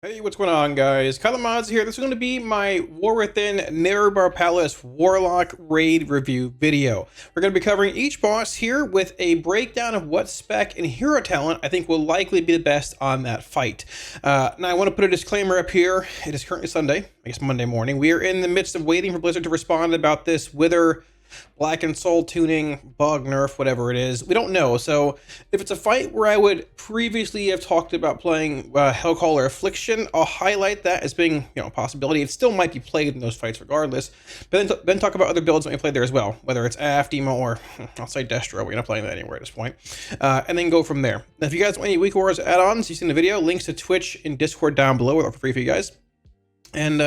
Hey, what's going on, guys? Kalamazi here. This is going to be my War Within Nerub-ar Palace Warlock raid review video. We're going to be covering each boss here with a breakdown of what spec and hero talent I think will likely be the best on that fight. Now, I want to put a disclaimer up here. It is currently Sunday, I guess Monday morning. We are in the midst of waiting for Blizzard to respond about this Wither Black and Soul tuning, bug, nerf, whatever it is. We don't know. So if it's a fight where I would previously have talked about playing Hellcaller Affliction, I'll highlight that as being, a possibility. It still might be played in those fights regardless. But then talk about other builds that we played there as well, whether it's AF, Demo, or I'll say Destro. We're not playing that anywhere at this point. And then go from there. Now, if you guys want any Week Wars add-ons, you've seen the video, links to Twitch and Discord down below are for free for you guys. And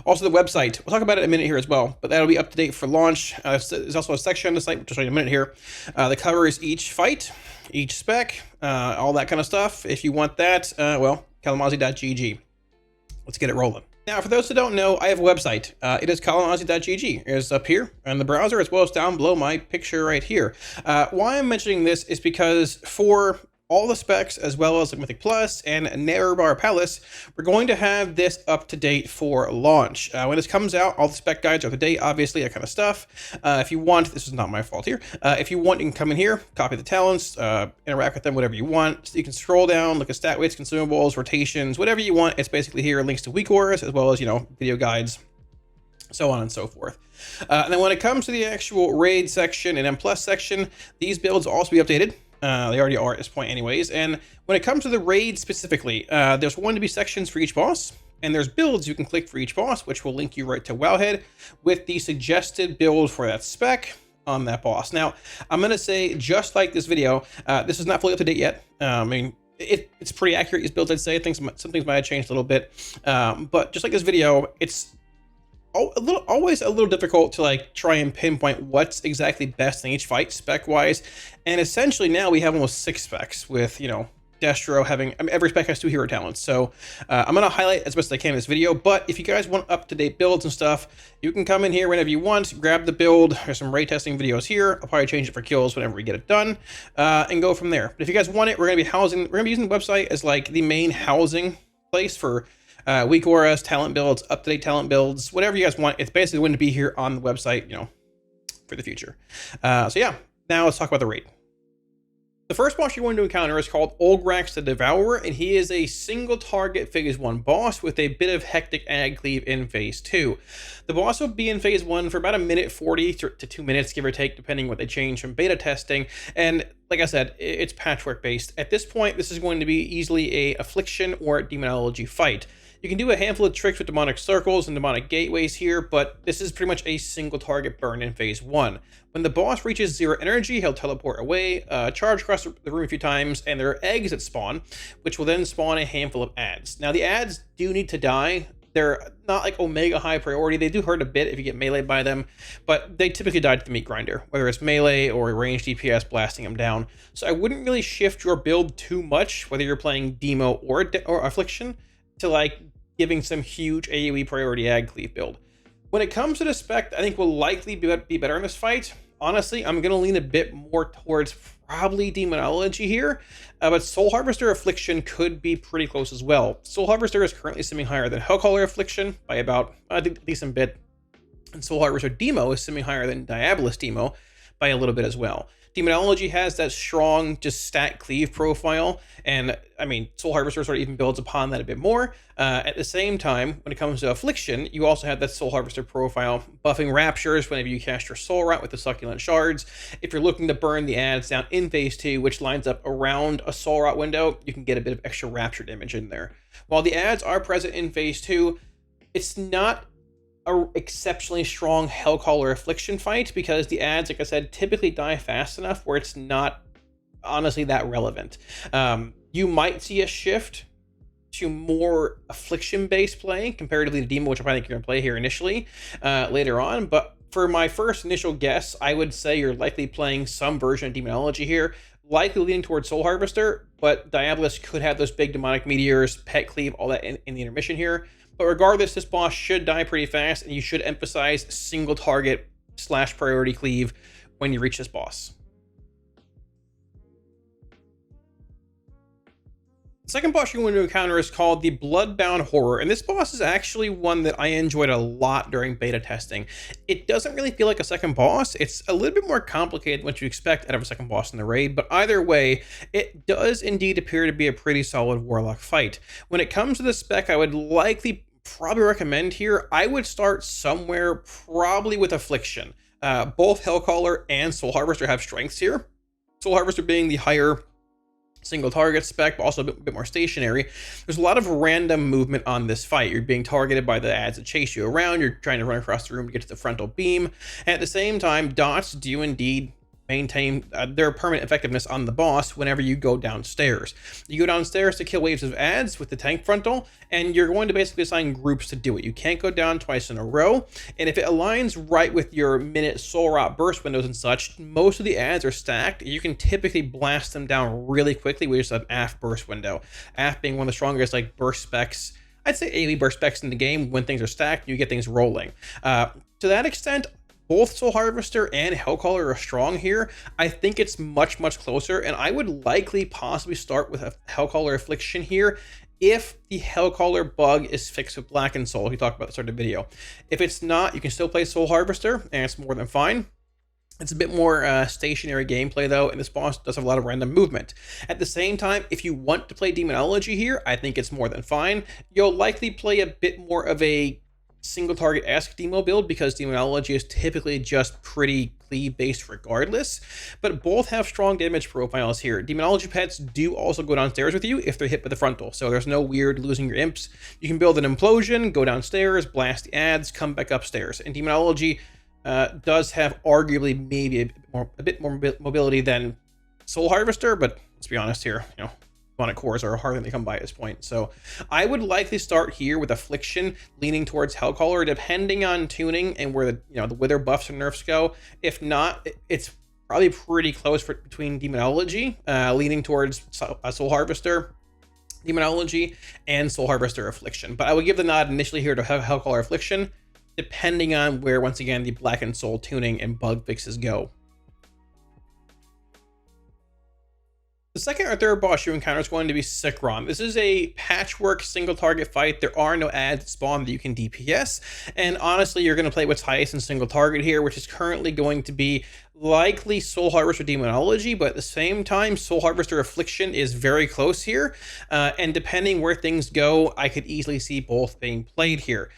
also the website. We'll talk about it in a minute here as well, but that'll be up to date for launch. There's also a section on the site, which I'll show you in a minute here, that covers each fight, each spec, all that kind of stuff. If you want that, well, kalamazi.gg. Let's get it rolling. Now, for those who don't know, I have a website. It is kalamazi.gg. It's up here in the browser, as well as down below my picture right here. Why I'm mentioning this is because for all the specs, as well as Mythic Plus and Nerub-ar Palace, we're going to have this up to date for launch. When this comes out, all the spec guides are up to date, obviously, that kind of stuff. If you want, this is not my fault here. If you want, you can come in here, copy the talents, interact with them, whatever you want. So you can scroll down, look at stat weights, consumables, rotations, whatever you want. It's basically here, links to Week Wars, as well as, video guides, so on and so forth. And then when it comes to the actual raid section and M Plus section, these builds will also be updated. They already are at this point anyways. And when it comes to the raid specifically, there's going to be sections for each boss, and there's builds you can click for each boss, which will link you right to Wowhead with the suggested build for that spec on that boss. Now, I'm going to say, just like this video, this is not fully up to date yet. I mean, it's pretty accurate, these builds, I'd say. Some things might have changed a little bit. But just like this video, it's always a little difficult to try and pinpoint what's exactly best in each fight spec wise. And essentially now we have almost 6 specs with, Destro having, every spec has 2 hero talents. So I'm going to highlight as best as I can in this video, but if you guys want up-to-date builds and stuff, you can come in here whenever you want, grab the build. There's some raid testing videos here. I'll probably change it for kills whenever we get it done, and go from there. But if you guys want it, we're going to be using the website as the main housing place for Week Wars, talent builds, up-to-date talent builds, whatever you guys want. It's basically going to be here on the website, for the future. So yeah, now let's talk about the raid. The first boss you're going to encounter is called Ulgrax the Devourer, and he is a single target Phase 1 boss with a bit of hectic ag cleave in Phase 2. The boss will be in Phase 1 for about 1:40 to 2 minutes, give or take, depending what they change from beta testing. And like I said, it's patchwork based. At this point, this is going to be easily a Affliction or Demonology fight. You can do a handful of tricks with demonic circles and demonic gateways here, but this is pretty much a single target burn in Phase 1. When the boss reaches 0 energy, he'll teleport away, charge across the room a few times, and there are eggs that spawn, which will then spawn a handful of adds. Now, the adds do need to die. They're not Omega high priority. They do hurt a bit if you get meleeed by them, but they typically die to the meat grinder, whether it's melee or ranged DPS blasting them down. So I wouldn't really shift your build too much, whether you're playing Demo or Affliction, to giving some huge AoE priority ag cleave build. When it comes to the spec, I think will likely be better in this fight. Honestly, I'm going to lean a bit more towards probably Demonology here, but Soul Harvester Affliction could be pretty close as well. Soul Harvester is currently simming higher than Hellcaller Affliction by about a decent bit, and Soul Harvester Demo is simming higher than Diabolus Demo by a little bit as well. Demonology has that strong, just stat cleave profile, and I mean, Soul Harvester sort of even builds upon that a bit more. At the same time, when it comes to Affliction, you also have that Soul Harvester profile, buffing Raptures whenever you cast your Soul Rot with the Succulent Shards. If you're looking to burn the adds down in Phase 2, which lines up around a Soul Rot window, you can get a bit of extra Rapture damage in there. While the adds are present in Phase 2, it's not a exceptionally strong Hellcaller Affliction fight, because the adds, like I said, typically die fast enough where it's not honestly that relevant. You might see a shift to more Affliction-based play comparatively to Demo, which I think you're going to play here initially later on. But for my first initial guess, I would say you're likely playing some version of Demonology here, likely leaning towards Soul Harvester, but Diabolus could have those big demonic meteors, pet cleave, all that in the intermission here. But regardless, this boss should die pretty fast, and you should emphasize single target / priority cleave when you reach this boss. Second boss you're going to encounter is called the Bloodbound Horror, and this boss is actually one that I enjoyed a lot during beta testing. It doesn't really feel like a second boss. It's a little bit more complicated than what you expect out of a second boss in the raid, but either way, it does indeed appear to be a pretty solid Warlock fight. When it comes to the spec, I would likely probably recommend here, I would start somewhere probably with Affliction. Both Hellcaller and Soul Harvester have strengths here. Soul Harvester being the higher single target spec, but also a bit more stationary. There's a lot of random movement on this fight. You're being targeted by the ads that chase you around. You're trying to run across the room to get to the frontal beam. And at the same time, dots do indeed maintain their permanent effectiveness on the boss whenever you go downstairs. You go downstairs to kill waves of ads with the tank frontal, and you're going to basically assign groups to do it. You can't go down twice in a row, and if it aligns right with your minute soul rot burst windows and such, most of the ads are stacked. You can typically blast them down really quickly with just an AF burst window. AF being one of the strongest like burst specs, I'd say AoE burst specs in the game. When things are stacked, you get things rolling. To that extent, both Soul Harvester and Hellcaller are strong here. I think it's much closer, and I would likely possibly start with a Hellcaller Affliction here if the Hellcaller bug is fixed with Blackened Soul. We talked about at the start of the video. If it's not, you can still play Soul Harvester, and it's more than fine. It's a bit more stationary gameplay though, and this boss does have a lot of random movement. At the same time, if you want to play Demonology here, I think it's more than fine. You'll likely play a bit more of a single target esque demo build because Demonology is typically just pretty cleave based regardless, but both have strong damage profiles here. Demonology pets do also go downstairs with you if they're hit with the frontal, so there's no weird losing your imps. You can build an implosion, go downstairs, blast the ads, come back upstairs, and Demonology does have arguably maybe a bit more mobility than Soul Harvester, but let's be honest here, you know, demonic cores are hardly to come by at this point. So I would likely start here with Affliction, leaning towards Hellcaller, depending on tuning and where the wither buffs and nerfs go. If not, it's probably pretty close between Demonology, leaning towards Soul Harvester, Demonology, and Soul Harvester Affliction. But I would give the nod initially here to Hellcaller Affliction, depending on where, once again, the Blackened Soul tuning and bug fixes go. The second or third boss you encounter is going to be Sikran. This is a patchwork single target fight. There are no ads that spawn that you can DPS, and honestly, you're going to play what's highest in single target here, which is currently going to be likely Soul Harvester Demonology, but at the same time, Soul Harvester Affliction is very close here, and depending where things go, I could easily see both being played here.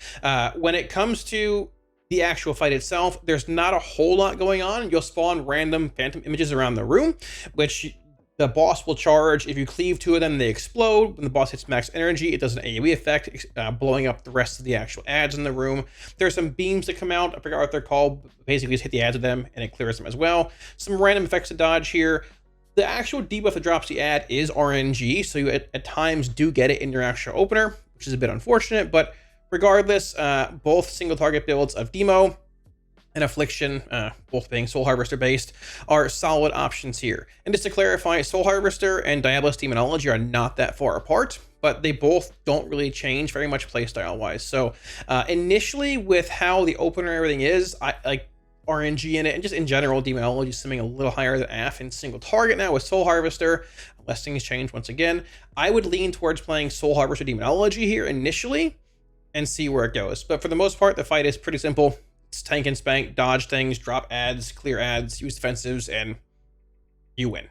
When it comes to the actual fight itself, there's not a whole lot going on. You'll spawn random phantom images around the room, which the boss will charge. If you cleave two of them, they explode. When the boss hits max energy, it does an AoE effect, blowing up the rest of the actual ads in the room. There's some beams that come out. I forgot what they're called. Basically, just hit the ads with them, and it clears them as well. Some random effects to dodge here. The actual debuff that drops the ad is RNG, so you at times do get it in your actual opener, which is a bit unfortunate. But regardless, both single target builds of Demo and Affliction, both being Soul Harvester based, are solid options here. And just to clarify, Soul Harvester and Diabolus Demonology are not that far apart, but they both don't really change very much playstyle wise. So initially, with how the opener and everything is, I like RNG in it, and just in general, Demonology is swimming a little higher than AF in single target now with Soul Harvester, unless things change once again. I would lean towards playing Soul Harvester Demonology here initially and see where it goes. But for the most part, the fight is pretty simple. It's tank and spank, dodge things, drop ads, clear ads, use defensives, and you win.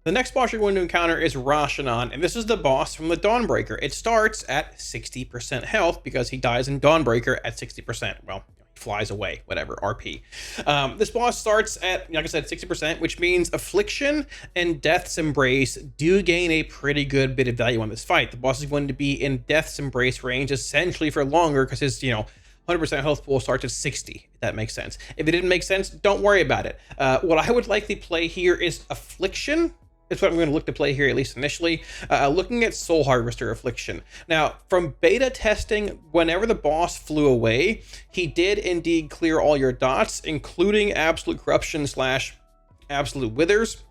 The next boss you're going to encounter is Rasha'nan, and this is the boss from the Dawnbreaker. It starts at 60% health because he dies in Dawnbreaker at 60%. Well, he flies away, whatever, RP. This boss starts at, like I said, 60%, which means Affliction and Death's Embrace do gain a pretty good bit of value on this fight. The boss is going to be in Death's Embrace range essentially for longer because his, 100% health pool starts at 60, if that makes sense. If it didn't make sense, don't worry about it. What I would likely play here is Affliction. It's what I'm going to look to play here, at least initially. Looking at Soul Harvester Affliction. Now, from beta testing, whenever the boss flew away, he did indeed clear all your dots, including Absolute Corruption / Absolute Withers.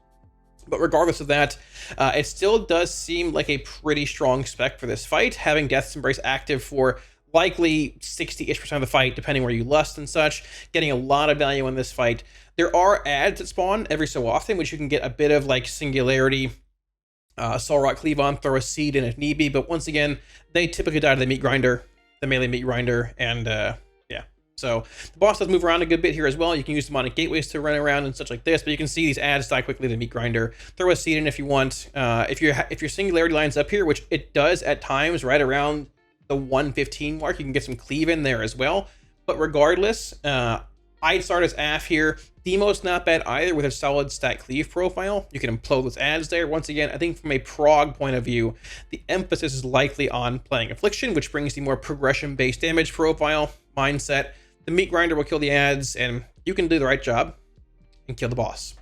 But regardless of that, it still does seem like a pretty strong spec for this fight, having Death's Embrace active for likely 60-ish% of the fight, depending where you lust and such, getting a lot of value in this fight. There are ads that spawn every so often, which you can get a bit of like Singularity, Soul Rock Cleave on, throw a seed in if need be, but once again, they typically die to the meat grinder, the melee meat grinder, and yeah. So the boss does move around a good bit here as well. You can use demonic gateways to run around and such like this, but you can see these ads die quickly to the meat grinder. Throw a seed in if you want. If your Singularity lines up here, which it does at times, right around the 115 mark, you can get some cleave in there as well. But regardless, I'd start as AF here. Demo's not bad either with a solid stat cleave profile. You can implode with ads there. Once again, I think from a prog point of view, the emphasis is likely on playing Affliction, which brings the more progression-based damage profile mindset. The meat grinder will kill the ads, and you can do the right job and kill the boss.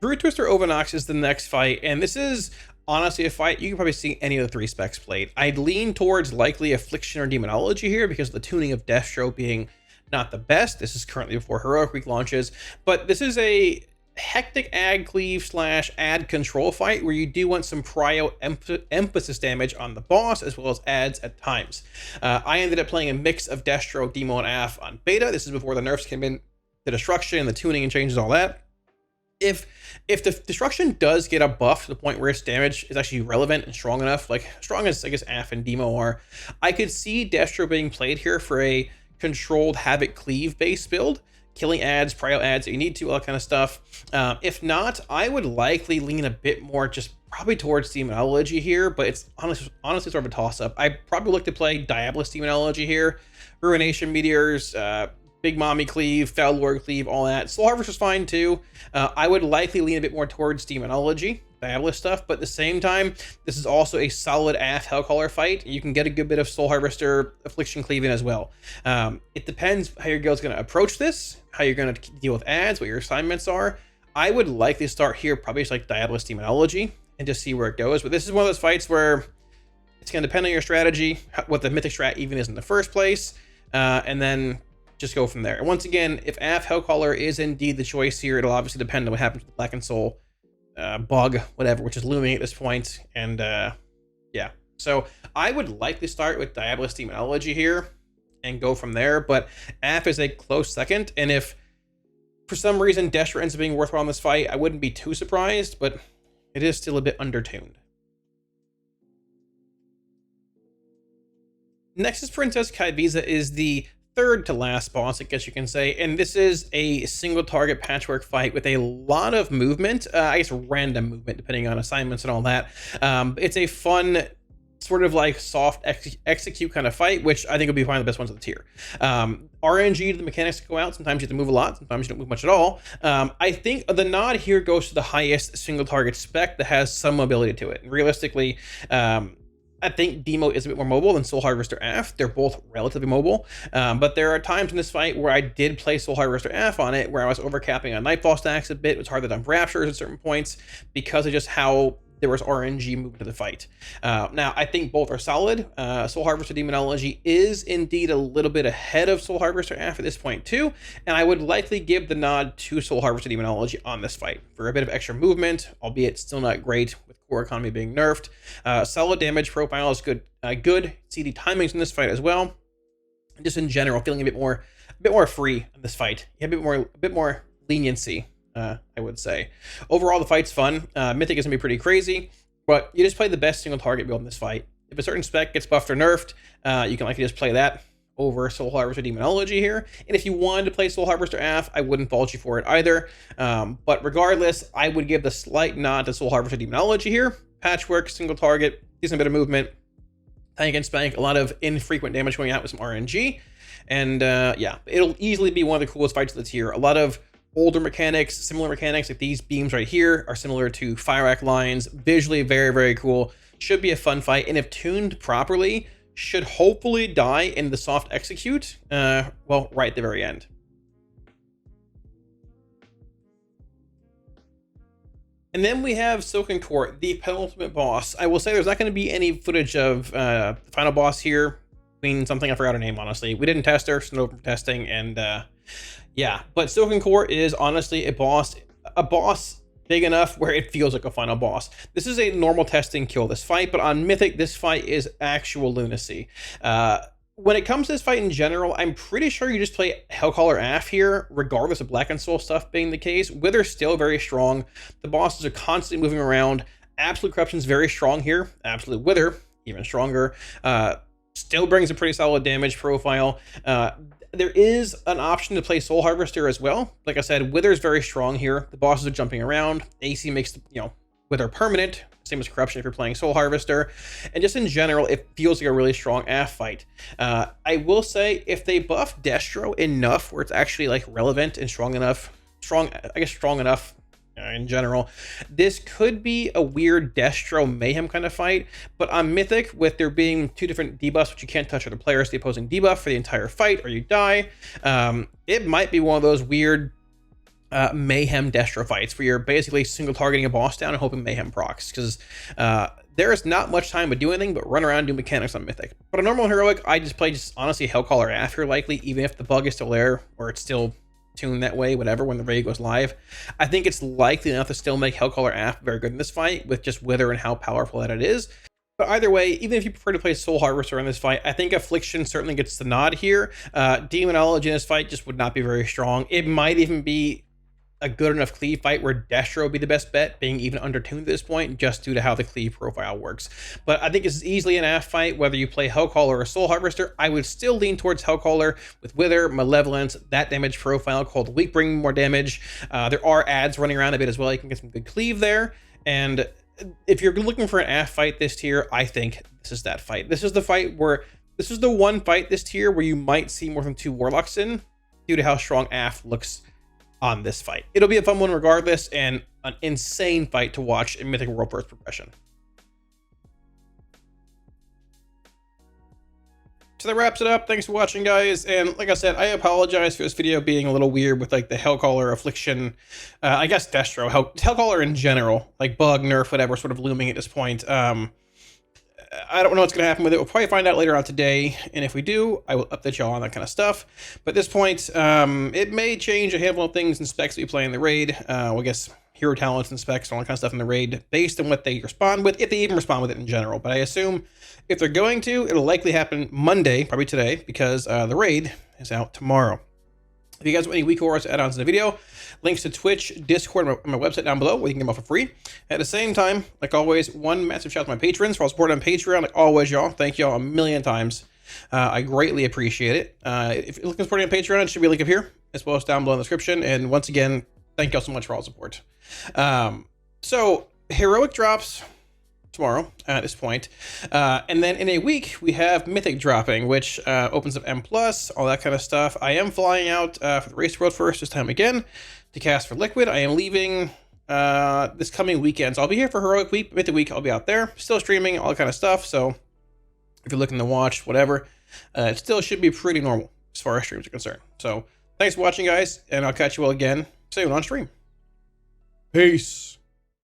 Broodtwister Ovi'nax is the next fight, and this is honestly a fight you can probably see any of the 3 specs played. I'd lean towards likely Affliction or Demonology here because of the tuning of Deathstroke being not the best. This is currently before Heroic Week launches, but this is a hectic ad cleave / ad control fight where you do want some prio emphasis damage on the boss as well as ads at times. I ended up playing a mix of Deathstroke, Demo, and AF on beta. This is before the nerfs came in, the destruction and the tuning and changes, all that. If the destruction does get a buff to the point where its damage is actually relevant and strong enough, like strong as I guess AF and Demo are, I could see Destro being played here for a controlled Havoc Cleave based build, killing ads, prio ads that you need to, all that kind of stuff. If not, I would likely lean a bit more just probably towards Demonology here, but it's honestly sort of a toss up. I probably look to play Diabolus Demonology here, Ruination Meteors, Big Mommy Cleave, Foul Lord Cleave, all that. Soul Harvest is fine too. I would likely lean a bit more towards Demonology, Diabolus stuff, but at the same time, this is also a solid AF Hellcaller fight. You can get a good bit of Soul Harvester, Affliction Cleave in as well. It depends how your guild's going to approach this, how you're going to deal with ads, what your assignments are. I would likely start here, probably just like Diabolus Demonology, and just see where it goes. But this is one of those fights where it's going to depend on your strategy, what the Mythic strat even is in the first place, and then just go from there. And once again, if AF Hellcaller is indeed the choice here, it'll obviously depend on what happens with the Blackened Soul bug, whatever, which is looming at this point. And yeah, so I would likely start with Diabolus Demonology here and go from there, but AF is a close second. And if for some reason Destro ends up being worthwhile in this fight, I wouldn't be too surprised, but it is still a bit undertuned. Nexus Princess Ky'veza is the third to last boss, I guess you can say, and this is a single target patchwork fight with a lot of movement, I guess random movement depending on assignments and all that. It's a fun sort of like soft execute kind of fight, which I think will be one of the best ones of the tier. RNG to the mechanics go out. Sometimes you have to move a lot, sometimes you don't move much at all. I think the nod here goes to the highest single target spec that has some mobility to it. And realistically, I think Demo is a bit more mobile than Soul Harvester AF. They're both relatively mobile, but there are times in this fight where I did play Soul Harvester AF on it, where I was overcapping on Nightfall stacks a bit. It was hard to dump Raptures at certain points because of just how there was RNG movement to the fight. Now, I think both are solid. Soul Harvester Demonology is indeed a little bit ahead of Soul Harvester AF at this point too, and I would likely give the nod to Soul Harvester Demonology on this fight for a bit of extra movement, albeit still not great with core economy being nerfed. Solid damage profile is good. Good CD timings in this fight as well. Just in general, feeling a bit more free in this fight. You have a bit more leniency. I would say. Overall, the fight's fun. Mythic is going to be pretty crazy, but you just play the best single target build in this fight. If a certain spec gets buffed or nerfed, you can likely just play that over Soul Harvester Demonology here. And if you wanted to play Soul Harvester AF, I wouldn't fault you for it either. But regardless, I would give the slight nod to Soul Harvester Demonology here. Patchwork, single target, decent bit of movement, tank and spank, a lot of infrequent damage going out with some RNG. And yeah, it'll easily be one of the coolest fights of the tier. A lot of older mechanics, similar mechanics, like these beams right here are similar to Fire Act lines. Visually very, very cool. Should be a fun fight, and if tuned properly, should hopefully die in the soft execute, well, right at the very end. And then we have Silken Court, the penultimate boss. I will say there's not going to be any footage of the final boss here. Queen something, I forgot her name, honestly. We didn't test her, so no testing, and yeah, but Silken Court is honestly a boss big enough where it feels like a final boss. This is a normal testing kill this fight, but on Mythic, this fight is actual lunacy. when it comes to this fight in general, I'm pretty sure you just play Hellcaller Af here, regardless of Black and Soul stuff being the case. Wither's still very strong. The bosses are constantly moving around. Absolute Corruption's very strong here. Absolute Wither, even stronger. Still brings a pretty solid damage profile. There is an option to play Soul Harvester as well. Like I said, Wither's very strong here. The bosses are jumping around. AC makes, Wither permanent. Same as Corruption if you're playing Soul Harvester. And just in general, it feels like a really strong AF fight. I will say, if they buff Destro enough where it's actually like relevant and strong enough in general, this could be a weird Destro Mayhem kind of fight. But on Mythic, with there being 2 different debuffs, which you can't touch other players, the opposing debuff for the entire fight or you die, it might be one of those weird Mayhem Destro fights where you're basically single targeting a boss down and hoping Mayhem procs, because there is not much time to do anything but run around and do mechanics on Mythic. But a normal Heroic, I just play honestly Hellcaller Af here likely, even if the bug is still there or it's still tuned that way, whatever, when the raid goes live. I think it's likely enough to still make Hellcaller Af very good in this fight with just Wither and how powerful that it is. But either way, even if you prefer to play Soul Harvester in this fight, I think Affliction certainly gets the nod here. Demonology in this fight just would not be very strong. It might even be a good enough cleave fight where Destro would be the best bet, being even undertuned at this point, just due to how the cleave profile works. But I think it's easily an AF fight, whether you play Hellcaller or Soul Harvester. I would still lean towards Hellcaller with Wither, Malevolence, that damage profile, Cold Weak bringing more damage. There are ads running around a bit as well. You can get some good cleave there. And if you're looking for an AF fight this tier, I think this is that fight. This is the fight where, this is the one fight this tier where you might see more than 2 Warlocks in, due to how strong AF looks on this fight. It'll be a fun one regardless, and an insane fight to watch in Mythic World First progression. So that wraps it up. Thanks for watching, guys. And like I said, I apologize for this video being a little weird with like the Hellcaller, Affliction, I guess Destro, Hellcaller in general, like bug, nerf, whatever, sort of looming at this point. I don't know what's going to happen with it. We'll probably find out later on today, and if we do, I will update y'all on that kind of stuff. But at this point, it may change a handful of things and specs that we play in the raid. Well, I guess hero talents and specs and all that kind of stuff in the raid, based on what they respond with, if they even respond with it in general. But I assume if they're going to, it'll likely happen Monday, probably today, because the raid is out tomorrow. If you guys want any week horrors add-ons in the video, links to Twitch, Discord, and my website down below where you can get them all for free. At the same time, like always, one massive shout out to my patrons for all support on Patreon. Like always, y'all, thank y'all a million times. I greatly appreciate it. If you're looking to support on Patreon, it should be a link up here, as well as down below in the description. And once again, thank y'all so much for all the support. So, Heroic drops tomorrow at this point. And then in a week, we have Mythic dropping, which opens up M+, all that kind of stuff. I am flying out for the Race World First this time again to cast for Liquid. I am leaving this coming weekend. So I'll be here for Heroic Week, Mythic Week, I'll be out there. Still streaming, all that kind of stuff. So if you're looking to watch, whatever, it still should be pretty normal as far as streams are concerned. So thanks for watching, guys, and I'll catch you all again soon on stream. Peace.